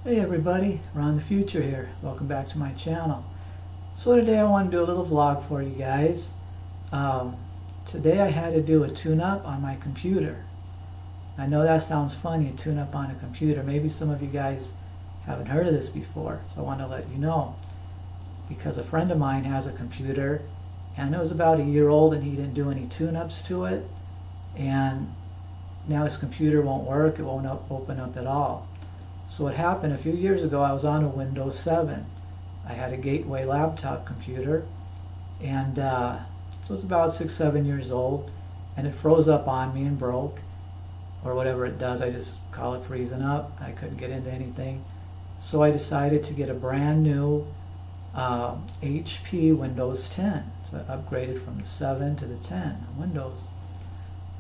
Hey everybody, Ron the Future here. Welcome back to my channel. So today I want to do a little vlog for you guys. Today I had to do a tune-up on my computer. I know that sounds funny, a tune-up on a computer. Maybe some of you guys haven't heard of this before, so I want to let you know. Because a friend of mine has a computer, and it was about a year old and he didn't do any tune-ups to it. And now his computer won't work, it won't open up at all. So what happened, a few years ago I was on a Windows 7. I had a Gateway laptop computer, and so it was about 6-7 years old, and it froze up on me and broke, or whatever it does. I just call it freezing up. I couldn't get into anything. So I decided to get a brand new HP Windows 10. So I upgraded from the 7 to the 10 on Windows.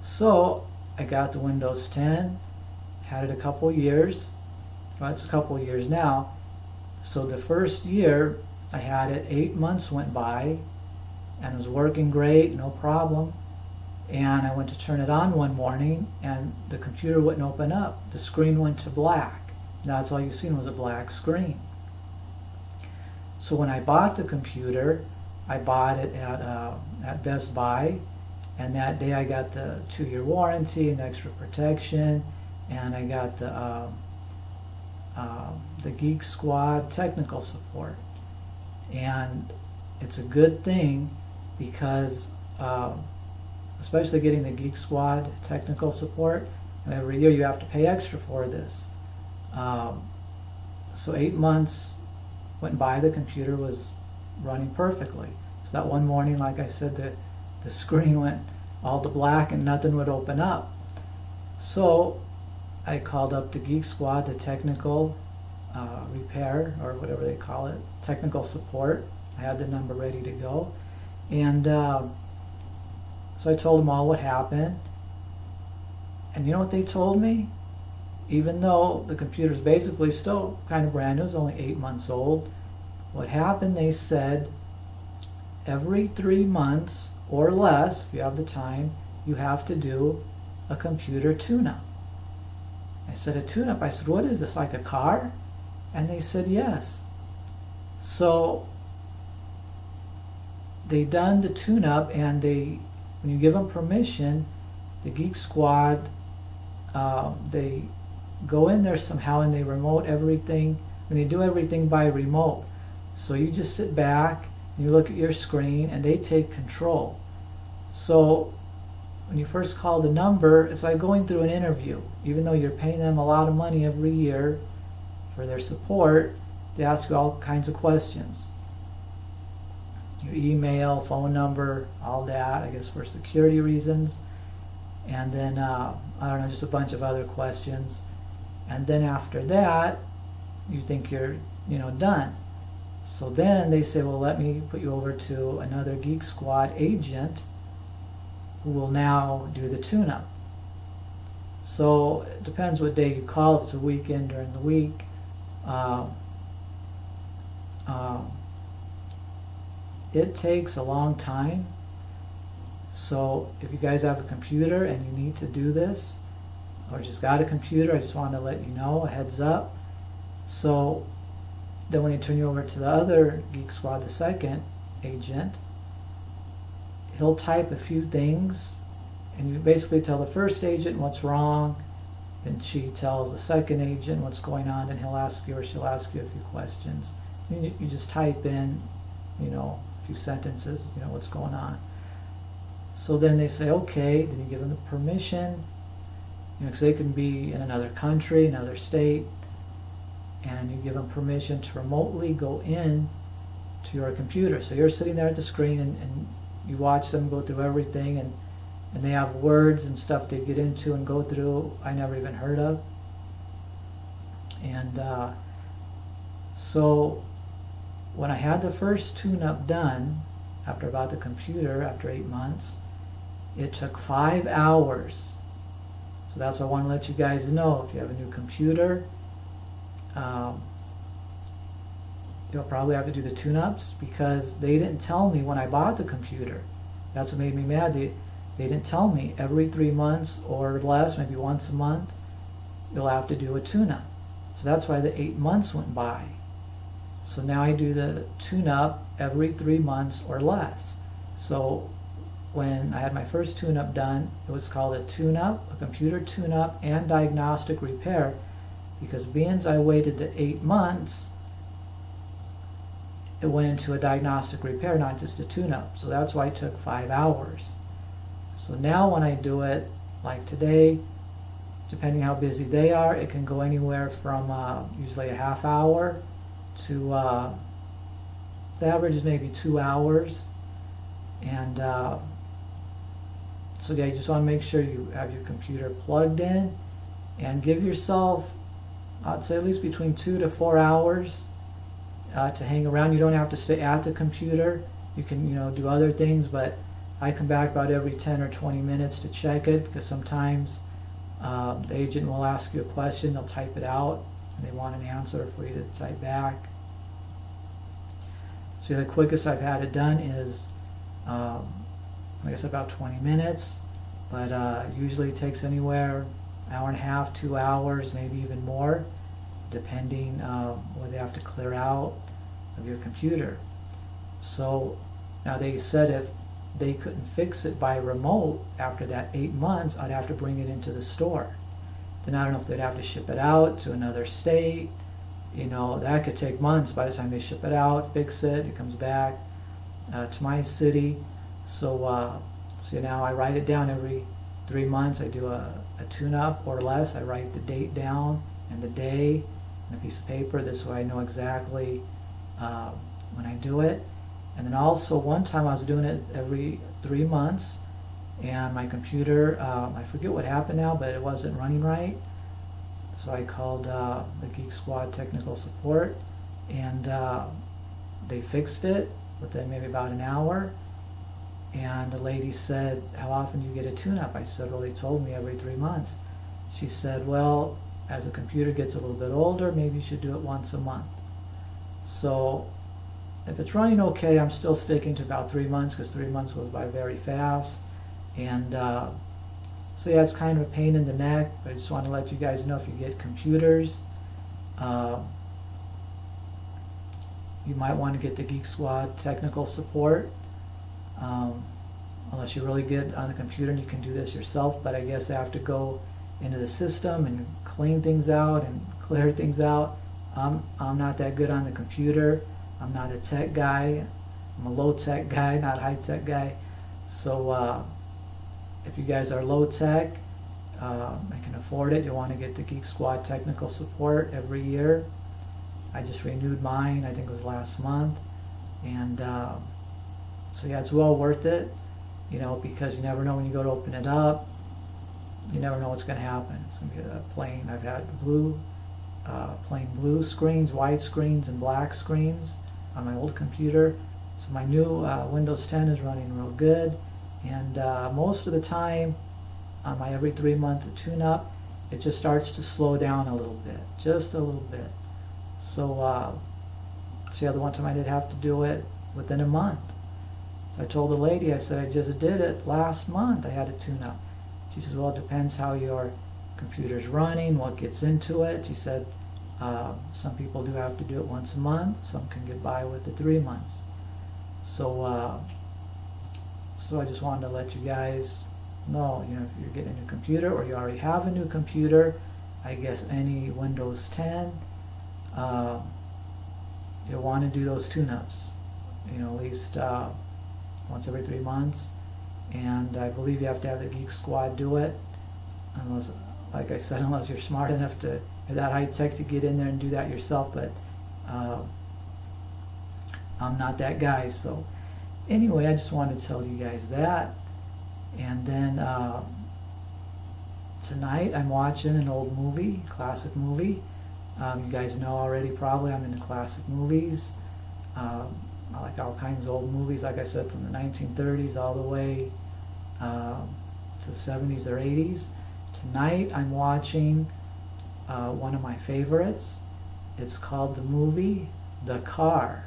So I got the Windows 10, had it a couple years. Well, it's a couple of years now. So the first year I had it, 8 months went by and it was working great, no problem. And I went to turn it on one morning and the computer wouldn't open up. The screen went to black. That's all you seen was a black screen. So when I bought the computer, I bought it at Best Buy, and that day I got the 2-year warranty and extra protection, and I got the Geek Squad technical support. And it's a good thing because especially getting the Geek Squad technical support, and every year you have to pay extra for this. So 8 months went by, the computer was running perfectly. So that one morning, like I said, the screen went all to black and nothing would open up. So I called up the Geek Squad, the technical repair, or whatever they call it, technical support. I had the number ready to go. And so I told them all what happened. And you know what they told me? Even though the computer's basically still kind of brand new, it's only 8 months old, what happened, they said, every 3 months or less, if you have the time, you have to do a computer tune-up. I said, a tune-up? I said, what is this, like a car? And they said, yes. So they done the tune-up, and when you give them permission, the Geek Squad, they go in there somehow and they remote everything, and they do everything by remote. So you just sit back and you look at your screen and they take control. So when you first call the number, it's like going through an interview. Even though you're paying them a lot of money every year for their support, they ask you all kinds of questions. Your email, phone number, all that, I guess for security reasons. And then, I don't know, just a bunch of other questions. And then after that, you think you're, done. So then they say, well, let me put you over to another Geek Squad agent who will now do the tune-up. So it depends what day you call. If it's a weekend during the week. It takes a long time. So if you guys have a computer and you need to do this, or just got a computer, I just want to let you know, a heads up. So then when you turn you over to the other Geek Squad, the second agent, he'll type a few things, and you basically tell the first agent what's wrong, then she tells the second agent what's going on, and he'll ask you, or she'll ask you a few questions. You just type in, a few sentences, what's going on. So then they say, okay, then you give them the permission, because they can be in another country, another state, and you give them permission to remotely go in to your computer. So you're sitting there at the screen and you watch them go through everything, and they have words and stuff they get into and go through I never even heard of. And so when I had the first tune-up done, after about the computer, after 8 months, it took 5 hours. So that's what I want to let you guys know. If you have a new computer, you'll probably have to do the tune-ups, because they didn't tell me when I bought the computer. That's what made me mad. They didn't tell me every 3 months or less, maybe once a month, you'll have to do a tune-up. So that's why the 8 months went by. So now I do the tune-up every 3 months or less. So when I had my first tune-up done, it was called a tune-up, a computer tune-up and diagnostic repair, because being I waited the 8 months, it went into a diagnostic repair, not just a tune-up. So that's why it took 5 hours. So now when I do it, like today, depending how busy they are, it can go anywhere from usually a half hour to the average is maybe 2 hours. And so yeah, you just want to make sure you have your computer plugged in and give yourself, I'd say, at least between 2 to 4 hours to hang around. You don't have to stay at the computer. You can, do other things, but I come back about every 10 or 20 minutes to check it, because sometimes the agent will ask you a question, they'll type it out, and they want an answer for you to type back. So the quickest I've had it done is, like I said, about 20 minutes, but usually it takes anywhere, hour and a half, 2 hours, maybe even more, depending what they have to clear out of your computer. So now they said if they couldn't fix it by remote after that 8 months, I'd have to bring it into the store. Then I don't know if they'd have to ship it out to another state. That could take months by the time they ship it out, fix it, it comes back to my city. So now I write it down every 3 months. I do a tune-up or less. I write the date down and the day on a piece of paper. This way I know exactly when I do it. And then also one time I was doing it every 3 months, and my computer, I forget what happened now, but it wasn't running right. So I called the Geek Squad technical support, and they fixed it within maybe about an hour. And the lady said, how often do you get a tune-up? I said, well, they told me every 3 months. She said, well, as the computer gets a little bit older, maybe you should do it once a month. So if it's running okay, I'm still sticking to about 3 months, because 3 months goes by very fast. And so yeah, it's kind of a pain in the neck, but I just want to let you guys know, if you get computers, you might want to get the Geek Squad technical support, unless you're really good on the computer and you can do this yourself. But I guess I have to go into the system and clean things out and clear things out. I'm not that good on the computer. I'm not a tech guy. I'm a low tech guy, not high tech guy. So if you guys are low tech and can afford it, you want to get the Geek Squad technical support every year. I just renewed mine, I think it was last month. And so yeah, it's well worth it, because you never know when you go to open it up. You never know what's going to happen. It's going to be a plain, I've had plain blue screens, white screens, and black screens on my old computer. So my new Windows 10 is running real good, and most of the time on my every 3 month tune-up, it just starts to slow down a little bit, just a little bit. So yeah, the one time I did have to do it within a month. So I told the lady, I said, I just did it last month, I had a tune-up. She says, well, it depends how your computer's running, what gets into it. She said, some people do have to do it once a month, some can get by with the 3 months. So I just wanted to let you guys know, if you're getting a new computer, or you already have a new computer, I guess any Windows 10, you'll want to do those tune-ups, at least once every 3 months. And I believe you have to have the Geek Squad do it, unless, like I said, unless you're smart enough to, or that high tech to get in there and do that yourself. But I'm not that guy. So anyway, I just wanted to tell you guys that. And then tonight I'm watching an old movie, classic movie. You guys know already probably I'm into classic movies. I like all kinds of old movies, like I said, from the 1930s all the way to the 70s or 80s. Tonight I'm watching one of my favorites. It's called the movie The Car.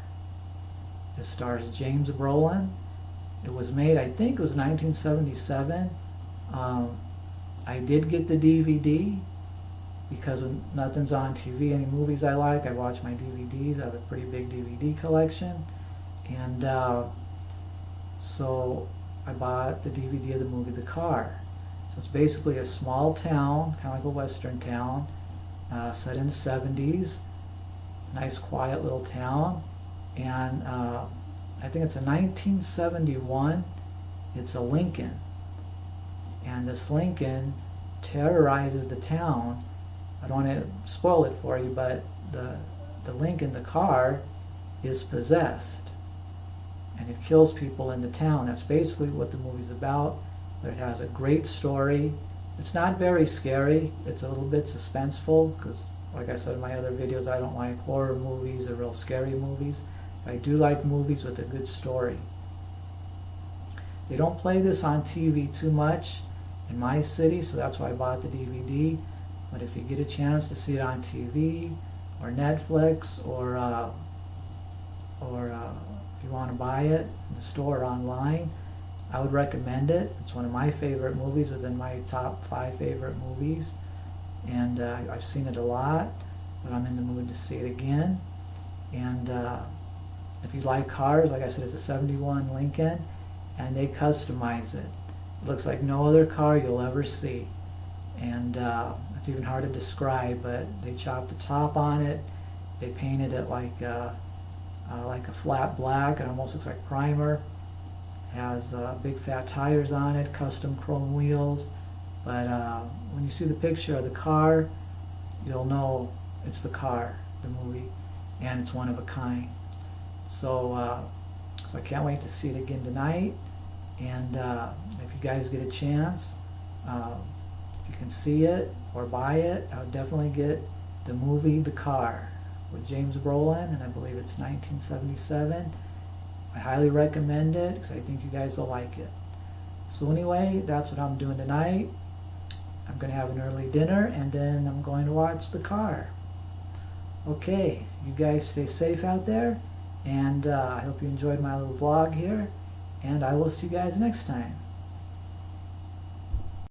It stars James Brolin. It was made, I think it was 1977. I did get the DVD because when nothing's on TV, any movies I like, I watch my DVDs. I have a pretty big DVD collection. And so I bought the DVD of the movie The Car. So it's basically a small town, kind of like a western town, set in the 70s. Nice quiet little town. And I think it's a 1971. It's a Lincoln. And this Lincoln terrorizes the town. I don't want to spoil it for you, but the Lincoln, the car, is possessed. And it kills people in the town. That's basically what the movie's about. But it has a great story. It's not very scary. It's a little bit suspenseful because, like I said in my other videos, I don't like horror movies or real scary movies. I do like movies with a good story. They don't play this on TV too much in my city, so that's why I bought the DVD. But if you get a chance to see it on TV or Netflix or if you want to buy it in the store or online, I would recommend it. It's one of my favorite movies, within my top 5 favorite movies. And I've seen it a lot, but I'm in the mood to see it again. And if you like cars, like I said, it's a 71 Lincoln, and they customize it. It looks like no other car you'll ever see. And it's even hard to describe, but they chopped the top on it. They painted it like a flat black. It almost looks like primer. Has big fat tires on it, custom chrome wheels. But when you see the picture of the car, you'll know it's the car, the movie, and it's one of a kind. So I can't wait to see it again tonight. And if you guys get a chance, if you can see it or buy it, I would definitely get the movie The Car with James Brolin, and I believe it's 1977. I highly recommend it because I think you guys will like it. So anyway, that's what I'm doing tonight. I'm going to have an early dinner, and then I'm going to watch The Car. Okay, you guys stay safe out there, and I hope you enjoyed my little vlog here, and I will see you guys next time.